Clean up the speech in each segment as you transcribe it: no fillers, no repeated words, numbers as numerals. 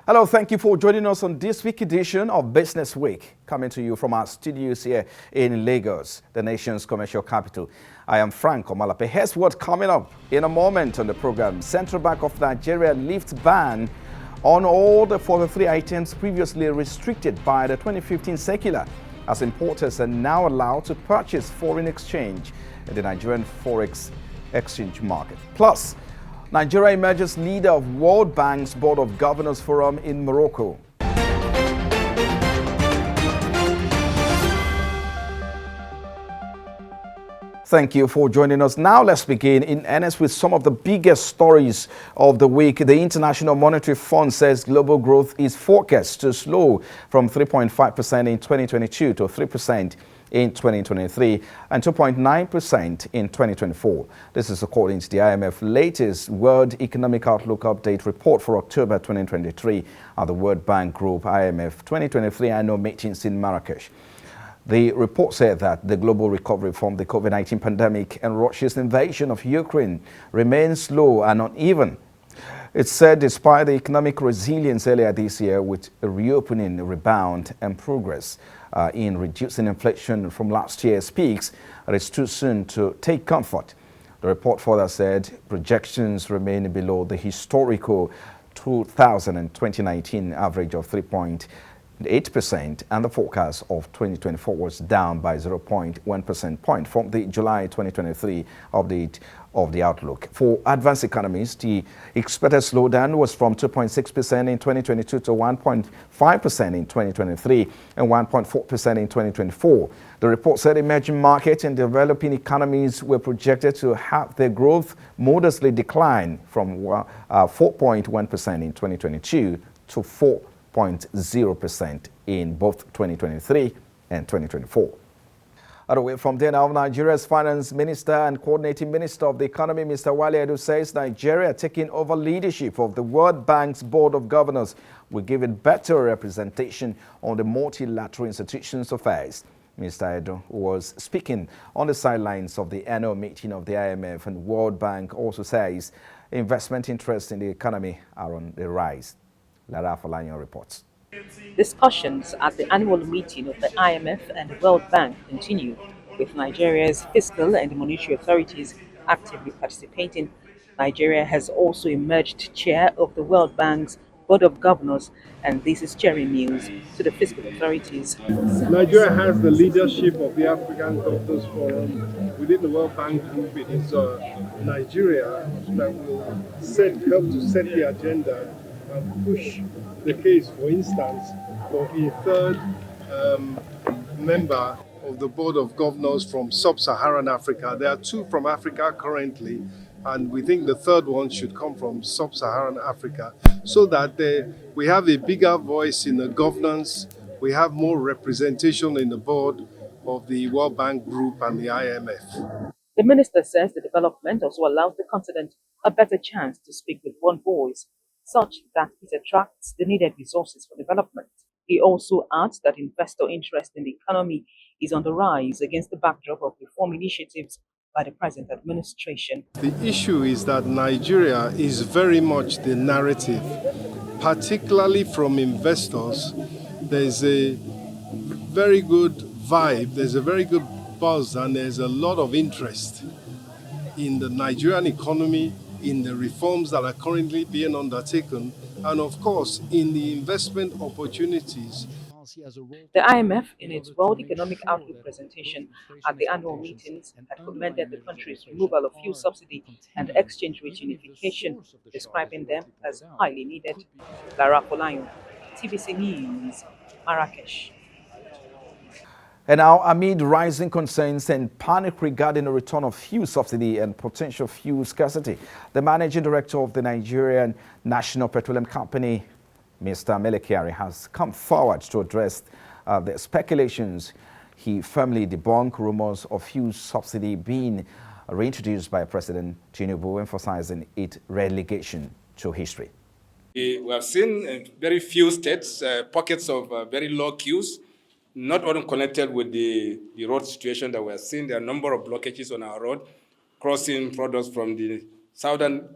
Hello, thank you for joining us on this week edition of Business Week, coming to you from our studios here in Lagos, the nation's commercial capital. I am Frank Omalape. Here's what's coming up in a moment on the program. Central Bank of Nigeria lifts ban on all the 43 items previously restricted by the 2015 circular, as importers are now allowed to purchase foreign exchange in the Nigerian Forex exchange market. Plus, Nigeria emerges leader of World Bank's Board of Governors Forum in Morocco. Thank you for joining us. Now let's begin in earnest with some of the biggest stories of the week. The International Monetary Fund says global growth is forecast to slow from 3.5% in 2022 to 3% in 2023 and 2.9% in 2024. This is according to the IMF latest World Economic Outlook Update report for October 2023 at the World Bank Group IMF 2023 annual meetings in Marrakesh. The report said that the global recovery from the COVID-19 pandemic and Russia's invasion of Ukraine remains slow and uneven. It said despite the economic resilience earlier this year with a reopening, rebound and progress in reducing inflation from last year's peaks, it is too soon to take comfort. The report further said projections remain below the historical 2019 average of 3.8%, and the forecast of 2024 was down by 0.1 percentage point from the July 2023 update of the outlook. For advanced economies, the expected slowdown was from 2.6% in 2022 to 1.5% in 2023 and 1.4% in 2024. The report said emerging markets and developing economies were projected to have their growth modestly decline from 4.1% in 2022 to 4.0% in both 2023 and 2024. Away from there now, Nigeria's Finance Minister and Coordinating Minister of the Economy, Mr. Wale Edu, says Nigeria taking over leadership of the World Bank's Board of Governors will give it better representation on the multilateral institutions affairs. Mr. Edu was speaking on the sidelines of the annual meeting of the IMF and World Bank, also says investment interests in the economy are on the rise. Lara Folanyo reports. Discussions at the annual meeting of the IMF and the World Bank continue, with Nigeria's fiscal and monetary authorities actively participating. Nigeria has also emerged chair of the World Bank's Board of Governors, and this is cheering news to the fiscal authorities. Nigeria has the leadership of the African Governors Forum within the World Bank Group. It is Nigeria that will help to set the agenda and push the case, for instance, for a third member of the Board of Governors from Sub-Saharan Africa. There are two from Africa currently, and we think the third one should come from Sub-Saharan Africa, so that we have a bigger voice in the governance, we have more representation in the board of the World Bank Group and the IMF. The minister says the development also allows the continent a better chance to speak with one voice, such that it attracts the needed resources for development. He also adds that investor interest in the economy is on the rise against the backdrop of reform initiatives by the present administration. The issue is that Nigeria is very much the narrative, particularly from investors. There's a very good vibe, there's a very good buzz, and there's a lot of interest in the Nigerian economy, in the reforms that are currently being undertaken, and of course, in the investment opportunities. The IMF, in its World Economic Outlook presentation at the annual meetings, had commended the country's removal of fuel subsidy and exchange rate unification, describing them as highly needed. Lara Folanyo, TVC News, Marrakesh. And now, amid rising concerns and panic regarding the return of fuel subsidy and potential fuel scarcity, the managing director of the Nigerian National Petroleum Company, Mr. Mele Kyari, has come forward to address the speculations. He firmly debunked rumors of fuel subsidy being reintroduced by President Tinubu, emphasizing its relegation to history. We have seen very few states, pockets of very low queues, not only connected with the road situation that we are seeing. There are a number of blockages on our road, crossing products from the southern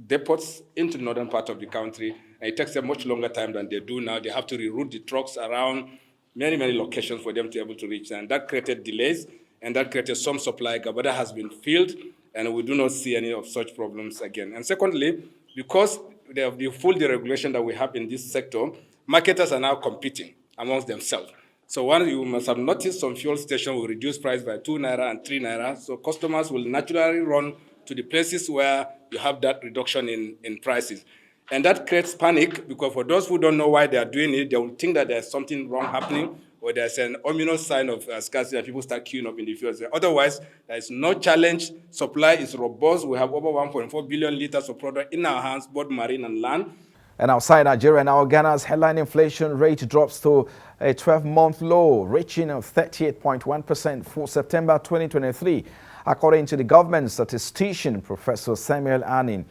depots into the northern part of the country. And it takes them much longer time than they do now. They have to reroute the trucks around many locations for them to be able to reach. And that created delays, and that created some supply gap, but that has been filled, and we do not see any of such problems again. And secondly, because of the full deregulation that we have in this sector, marketers are now competing amongst themselves. So one, you must have noticed some fuel stations will reduce price by 2 naira and 3 naira. So customers will naturally run to the places where you have that reduction in prices. And that creates panic, because for those who don't know why they are doing it, they will think that there's something wrong happening, or there's an ominous sign of scarcity and people start queuing up in the fuels. Otherwise, there is no challenge. Supply is robust. We have over 1.4 billion liters of product in our hands, both marine and land. And outside Nigeria now, Ghana's headline inflation rate drops to a 12-month low, reaching 38.1% for September 2023. According to the government statistician, Professor Samuel Anin,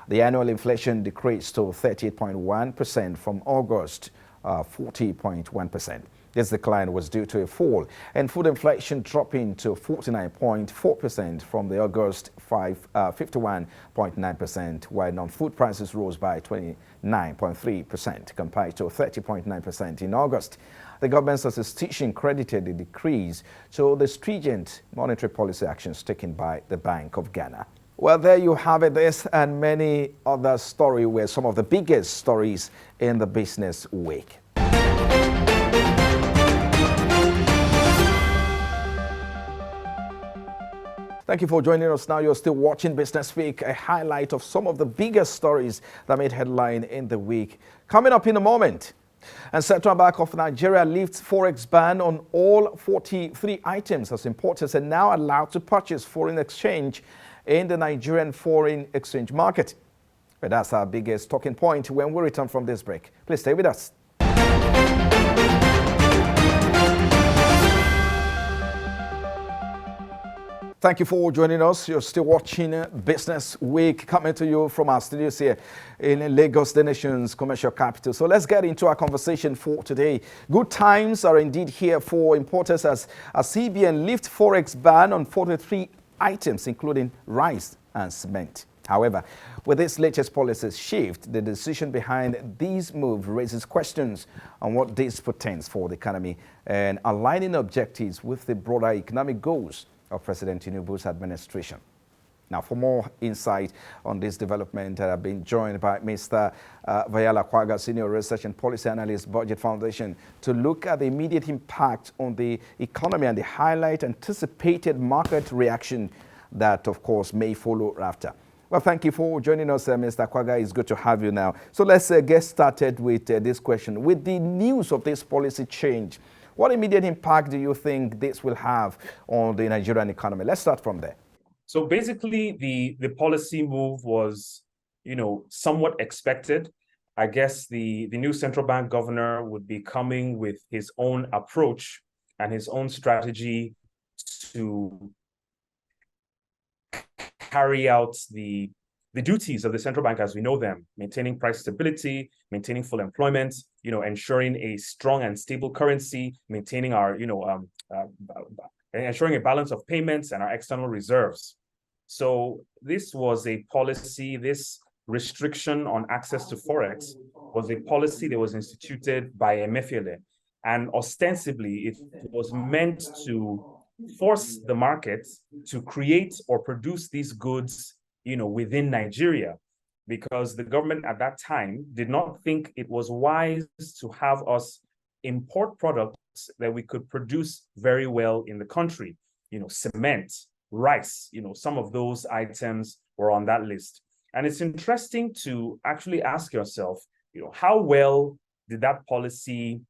the annual inflation decreased to 38.1% from August 40.1%. This decline was due to a fall and food inflation dropping to 49.4% from the August 51.9%, while non-food prices rose by 29.3% compared to 30.9% in August. The government statistician credited the decrease to the stringent monetary policy actions taken by the Bank of Ghana. Well, there you have it. This and many other stories were some of the biggest stories in the business week. Thank you for joining us. Now you're still watching Business Week, a highlight of some of the biggest stories that made headline in the week. Coming up in a moment. And Central Bank of Nigeria lifts Forex ban on all 43 items as importers are now allowed to purchase foreign exchange in the Nigerian foreign exchange market. But that's our biggest talking point when we return from this break. Please stay with us. Thank you for joining us. You're still watching Business Week, coming to you from our studios here in Lagos, the nation's commercial capital. So let's get into our conversation for today. Good times are indeed here for importers as CBN lifts Forex ban on 43 items, including rice and cement. However, with this latest policy shift, the decision behind this move raises questions on what this portends for the economy and aligning objectives with the broader economic goals of President Tinubu's administration. Now, for more insight on this development, I've been joined by Mr. Vayala Kwaga, Senior Research and Policy Analyst, Budget Foundation, to look at the immediate impact on the economy and the highlight anticipated market reaction that, of course, may follow after. Well, thank you for joining us, Mr. Kwaga. It's good to have you now. So let's get started with this question. With the news of this policy change, what immediate impact do you think this will have on the Nigerian economy? Let's start from there. So basically, the policy move was, somewhat expected. I guess the new central bank governor would be coming with his own approach and his own strategy to carry out the duties of the central bank as we know them, maintaining price stability, maintaining full employment, ensuring a strong and stable currency, maintaining our, ensuring a balance of payments and our external reserves. So this was a policy, this restriction on access to Forex was a policy that was instituted by Emefiele. And ostensibly, it was meant to force the market to create or produce these goods within Nigeria, because the government at that time did not think it was wise to have us import products that we could produce very well in the country. Cement, rice, some of those items were on that list. And it's interesting to actually ask yourself, how well did that policy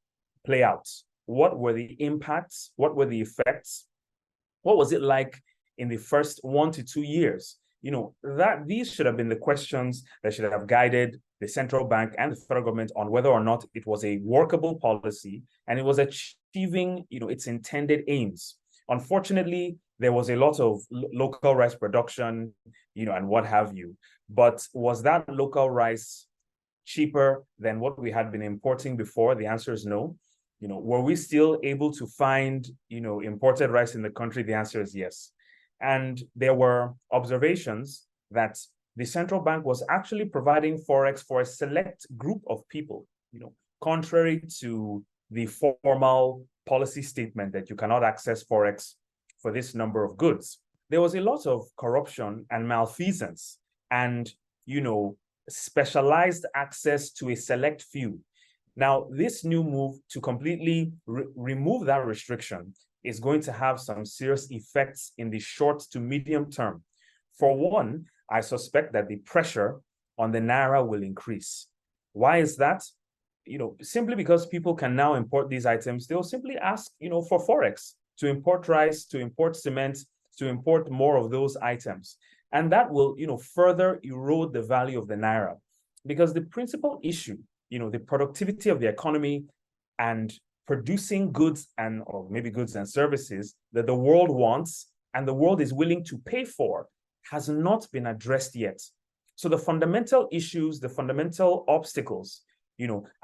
play out? What were the impacts? What were the effects? What was it like in the first 1 to 2 years? These should have been the questions that should have guided the central bank and the federal government on whether or not it was a workable policy and it was achieving, its intended aims. Unfortunately, there was a lot of local rice production, and what have you. But was that local rice cheaper than what we had been importing before? The answer is no. Were we still able to find, imported rice in the country? The answer is yes. And there were observations that the central bank was actually providing Forex for a select group of people, contrary to the formal policy statement that you cannot access Forex for this number of goods. There was a lot of corruption and malfeasance and, specialized access to a select few. Now, this new move to completely remove that restriction is going to have some serious effects in the short to medium term. For one, I suspect that the pressure on the naira will increase. Why is that? Simply because people can now import these items. They'll simply ask, for Forex to import rice, to import cement, to import more of those items. And that will, further erode the value of the naira. Because the principal issue, the productivity of the economy and producing goods or maybe goods and services that the world wants and the world is willing to pay for has not been addressed yet. So the fundamental issues, the fundamental obstacles,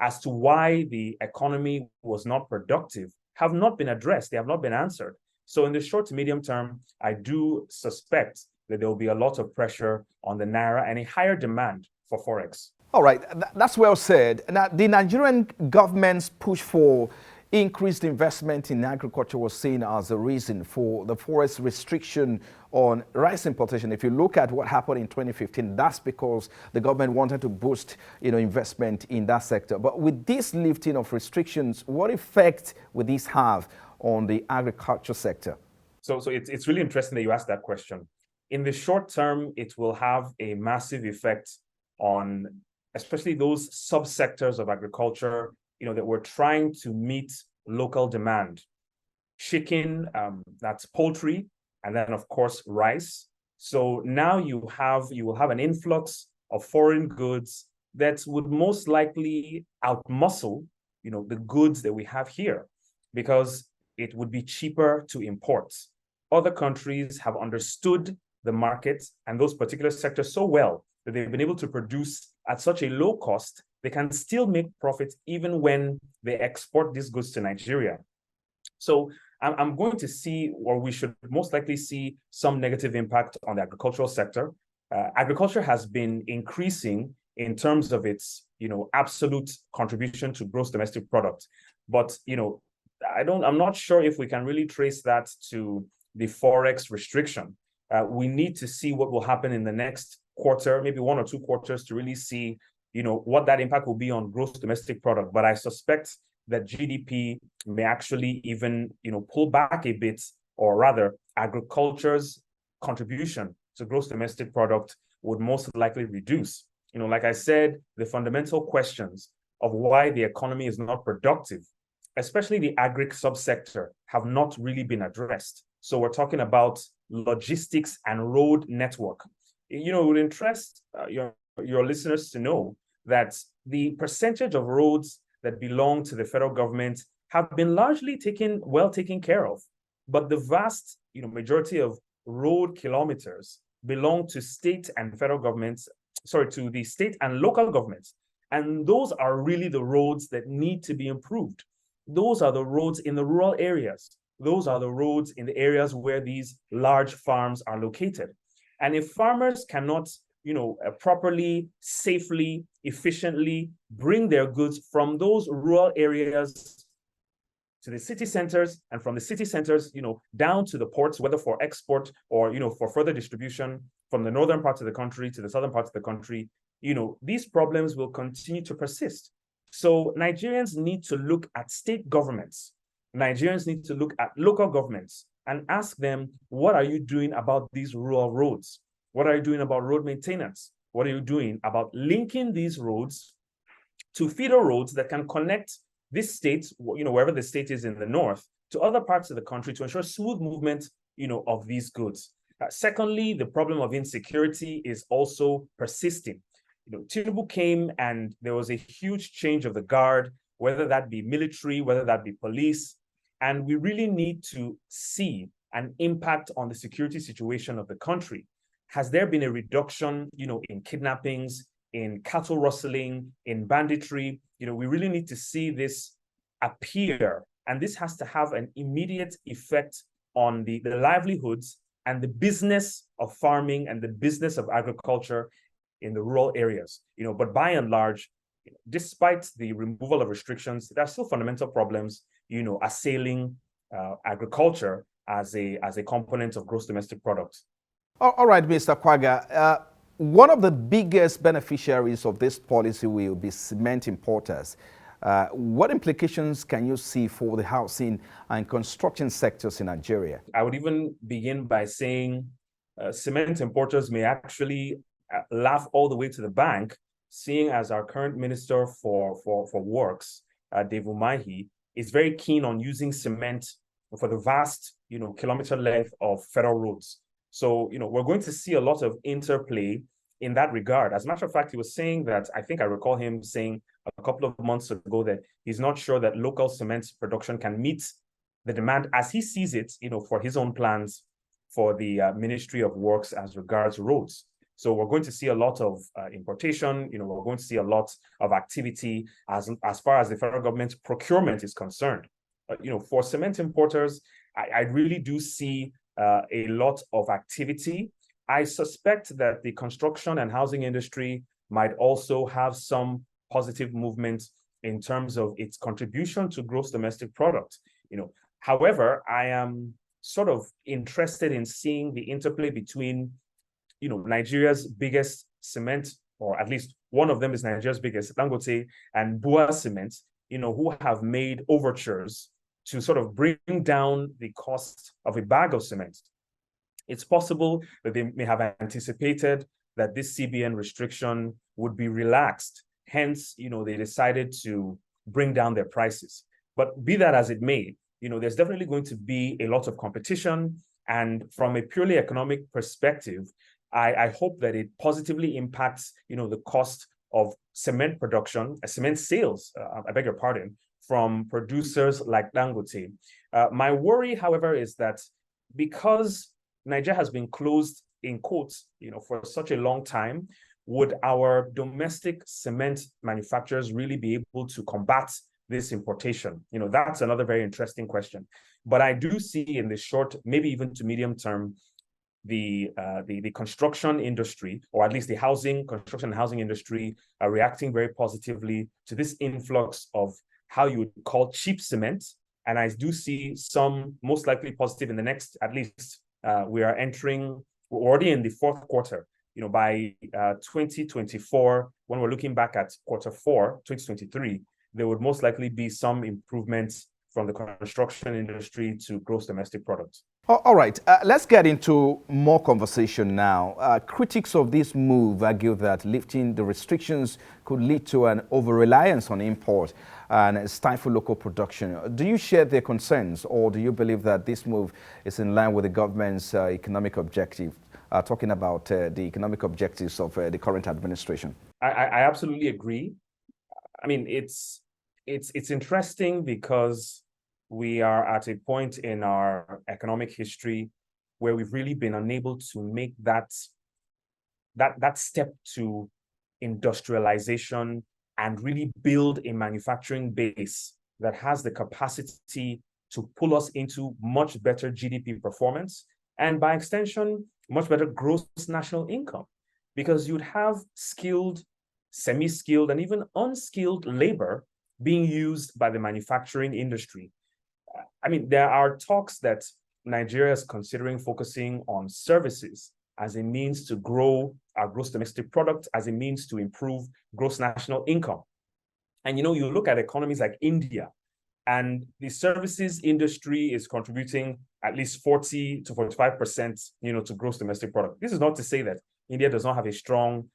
as to why the economy was not productive have not been addressed. They have not been answered. So in the short to medium term, I do suspect that there will be a lot of pressure on the naira and a higher demand for Forex. All right, that's well said. Now, the Nigerian government's push for increased investment in agriculture was seen as a reason for the Forex restriction on rice importation. If you look at what happened in 2015, that's because the government wanted to boost, investment in that sector. But with this lifting of restrictions, what effect will this have on the agriculture sector? So it's really interesting that you asked that question. In the short term, it will have a massive effect on especially those subsectors of agriculture, that we're trying to meet local demand. Chicken, that's poultry, and then of course rice. So now you will have an influx of foreign goods that would most likely outmuscle, the goods that we have here, because it would be cheaper to import. Other countries have understood the market and those particular sectors so well that they've been able to produce at such a low cost, they can still make profits even when they export these goods to Nigeria. So I'm going to see, or we should most likely see, some negative impact on the agricultural sector. Agriculture has been increasing in terms of its, absolute contribution to gross domestic product. But, I'm not sure if we can really trace that to the Forex restriction. We need to see what will happen in the next quarter, maybe 1 or 2 quarters, to really see, what that impact will be on gross domestic product. But I suspect that GDP may actually even, pull back a bit, or rather, agriculture's contribution to gross domestic product would most likely reduce. Like I said, the fundamental questions of why the economy is not productive, especially the agri subsector, have not really been addressed. So we're talking about logistics and road network. It would interest your listeners to know that the percentage of roads that belong to the federal government have been largely well taken care of. But the vast majority of road kilometers belong to state and federal governments, to the state and local governments. And those are really the roads that need to be improved. Those are the roads in the rural areas. Those are the roads in the areas where these large farms are located. And if farmers cannot, properly, safely, efficiently bring their goods from those rural areas to the city centers, and from the city centers, down to the ports, whether for export or, for further distribution from the northern parts of the country to the southern parts of the country, these problems will continue to persist. So Nigerians need to look at state governments. Nigerians need to look at local governments and ask them, what are you doing about these rural roads? What are you doing about road maintenance? What are you doing about linking these roads to feeder roads that can connect this state, wherever the state is in the north, to other parts of the country to ensure smooth movement, of these goods? Secondly, the problem of insecurity is also persisting. Tinubu came and there was a huge change of the guard, whether that be military, whether that be police. And we really need to see an impact on the security situation of the country. Has there been a reduction, in kidnappings, in cattle rustling, in banditry? We really need to see this appear. And this has to have an immediate effect on the livelihoods and the business of farming and the business of agriculture in the rural areas. But by and large, despite the removal of restrictions, there are still fundamental problems, assailing agriculture as a component of gross domestic product. All right, Mr. Kwaga. One of the biggest beneficiaries of this policy will be cement importers. What implications can you see for the housing and construction sectors in Nigeria? I would even begin by saying cement importers may actually laugh all the way to the bank, seeing as our current Minister for Works, Dave Umahi, is very keen on using cement for the vast, kilometer length of federal roads. So, we're going to see a lot of interplay in that regard. As a matter of fact, he was saying that, I think I recall him saying a couple of months ago that he's not sure that local cement production can meet the demand as he sees it, for his own plans for the Ministry of Works as regards roads. So we're going to see a lot of importation, we're going to see a lot of activity as far as the federal government procurement is concerned. For cement importers, I really do see a lot of activity. I suspect that the construction and housing industry might also have some positive movement in terms of its contribution to gross domestic product. However, I am sort of interested in seeing the interplay between, Nigeria's biggest cement, or at least one of them is Nigeria's biggest, Dangote and Bua Cement, who have made overtures to sort of bring down the cost of a bag of cement. It's possible that they may have anticipated that this CBN restriction would be relaxed. Hence, they decided to bring down their prices. But be that as it may, there's definitely going to be a lot of competition. And from a purely economic perspective, I hope that it positively impacts, the cost of cement production, cement sales, I beg your pardon, from producers like Dangote. My worry, however, is that because Nigeria has been closed, in quotes, for such a long time, would our domestic cement manufacturers really be able to combat this importation? That's another very interesting question. But I do see in the short, maybe even to medium term, the construction industry, or at least the construction and housing industry, are reacting very positively to this influx of how you would call cheap cement. And I do see some most likely positive in the next, at least, we're already in the fourth quarter. By 2024, when we're looking back at quarter 4, 2023, there would most likely be some improvements from the construction industry to gross domestic product. All right, let's get into more conversation now. Critics of this move argue that lifting the restrictions could lead to an over-reliance on import and stifle local production. Do you share their concerns, or do you believe that this move is in line with the government's economic objective, talking about the economic objectives of the current administration? I absolutely agree. I mean, it's interesting because we are at a point in our economic history where we've really been unable to make that step to industrialization and really build a manufacturing base that has the capacity to pull us into much better GDP performance, and by extension, much better gross national income, because you'd have skilled, semi-skilled, and even unskilled labor being used by the manufacturing industry. I mean, there are talks that Nigeria is considering focusing on services as a means to grow our gross domestic product, as a means to improve gross national income. And you look at economies like India, and the services industry is contributing at least 40 to 45%, to gross domestic product. This is not to say that India does not have a strong,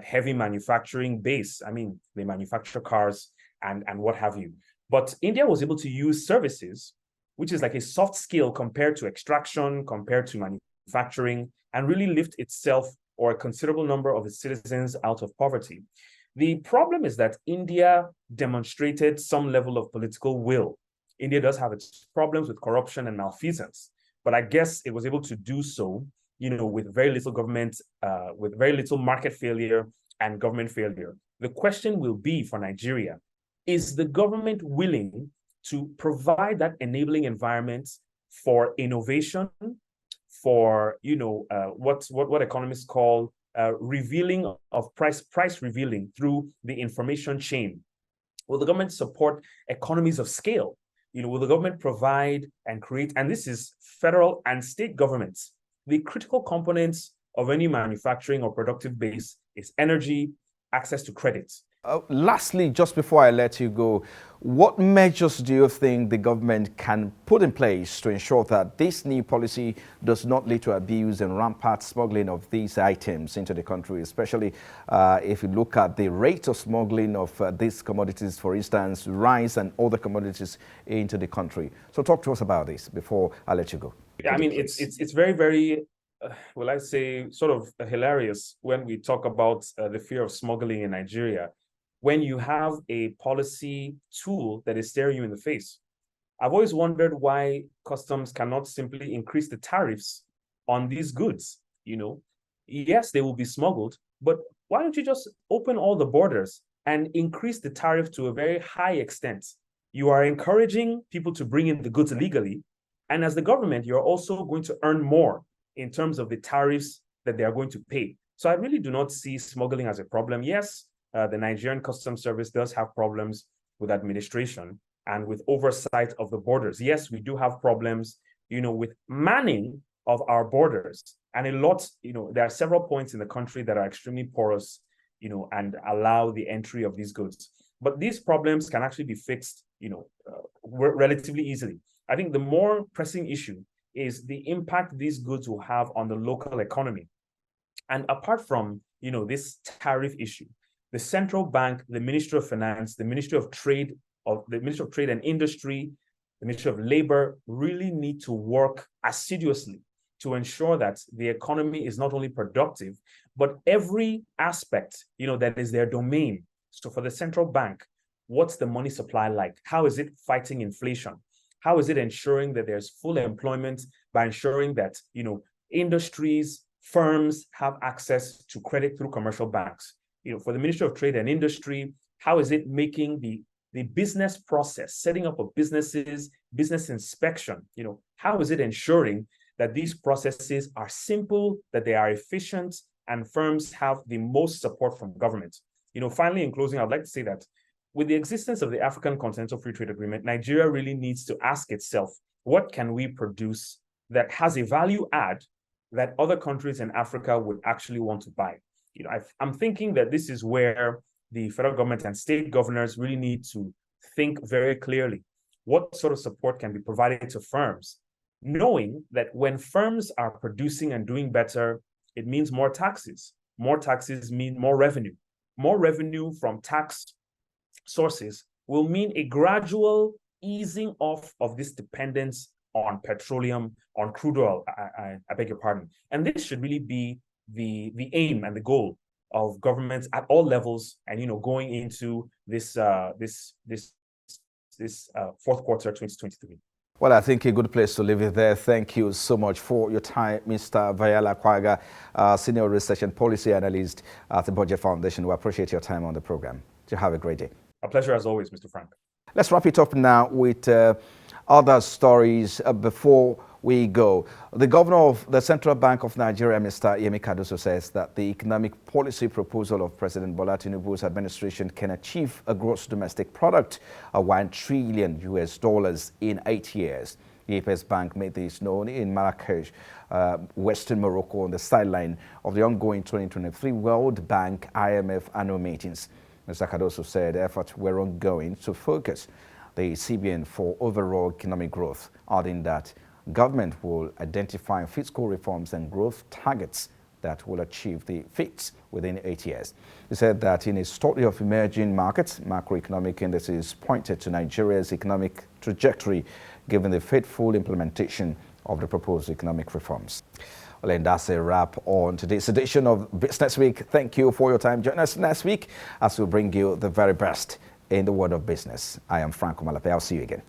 heavy manufacturing base. I mean, they manufacture cars and what have you. But India was able to use services, which is like a soft skill compared to extraction, compared to manufacturing, and really lift itself or a considerable number of its citizens out of poverty. The problem is that India demonstrated some level of political will. India does have its problems with corruption and malfeasance, but I guess it was able to do so, with very little government, with very little market failure and government failure. The question will be for Nigeria, is the government willing to provide that enabling environment for innovation, for what economists call revealing of price revealing through the information chain? Will the government support economies of scale? Will the government provide and create, and this is federal and state governments, the critical components of any manufacturing or productive base is energy, access to credit. Lastly, just before I let you go, what measures do you think the government can put in place to ensure that this new policy does not lead to abuse and rampant smuggling of these items into the country, especially if you look at the rate of smuggling of these commodities, for instance, rice and other commodities into the country? So talk to us about this before I let you go. I mean, it's very, very, well, I say sort of hilarious when we talk about the fear of smuggling in Nigeria, when you have a policy tool that is staring you in the face. I've always wondered why customs cannot simply increase the tariffs on these goods. Yes, they will be smuggled, but why don't you just open all the borders and increase the tariff to a very high extent? You are encouraging people to bring in the goods illegally, and as the government, you're also going to earn more in terms of the tariffs that they are going to pay. So I really do not see smuggling as a problem. Yes, the Nigerian Customs Service does have problems with administration and with oversight of the borders. Yes, we do have problems, with manning of our borders. And a lot, there are several points in the country that are extremely porous, and allow the entry of these goods. But these problems can actually be fixed, relatively easily. I think the more pressing issue is the impact these goods will have on the local economy. And apart from, this tariff issue, the central bank, the Ministry of Finance, the Ministry of Trade and Industry, the Ministry of Labor really need to work assiduously to ensure that the economy is not only productive, but every aspect, that is their domain. So for the central bank, what's the money supply like? How is it fighting inflation? How is it ensuring that there's full employment by ensuring that, industries, firms have access to credit through commercial banks? For the Ministry of Trade and Industry, how is it making the business process, setting up of businesses, business inspection, how is it ensuring that these processes are simple, that they are efficient, and firms have the most support from government? Finally, in closing, I'd like to say that with the existence of the African Continental Free Trade Agreement, Nigeria really needs to ask itself, what can we produce that has a value add that other countries in Africa would actually want to buy? I'm thinking that this is where the federal government and state governors really need to think very clearly. What sort of support can be provided to firms, knowing that when firms are producing and doing better, it means more taxes. More taxes mean more revenue. More revenue from tax sources will mean a gradual easing off of this dependence on petroleum, on crude oil, I beg your pardon. And this should really be the aim and the goal of governments at all levels, and going into this fourth quarter 2023. Well, I think a good place to leave it there. Thank you so much for your time, Mr. Vayala Kwaga, Senior Research and Policy Analyst at the Budget Foundation. We appreciate your time on the program. You have a great day. A pleasure as always, Mr. Frank. Let's wrap it up now with other stories before we go. The governor of the Central Bank of Nigeria, Mr. Yemi Cardoso, says that the economic policy proposal of President Bola Tinubu's administration can achieve a gross domestic product of $1 trillion in 8 years. The APS Bank made this known in Marrakech, Western Morocco, on the sideline of the ongoing 2023 World Bank IMF annual meetings. Mr. Cardoso said efforts were ongoing to focus the CBN for overall economic growth, adding that government will identify fiscal reforms and growth targets that will achieve the fix within 8 years. He said that in his study of emerging markets, macroeconomic indices pointed to Nigeria's economic trajectory given the faithful implementation of the proposed economic reforms. Well, and that's a wrap on today's edition of Business Week. Thank you for your time. Join us next week as we bring you the very best in the world of business. I am Franco Malape. I'll see you again.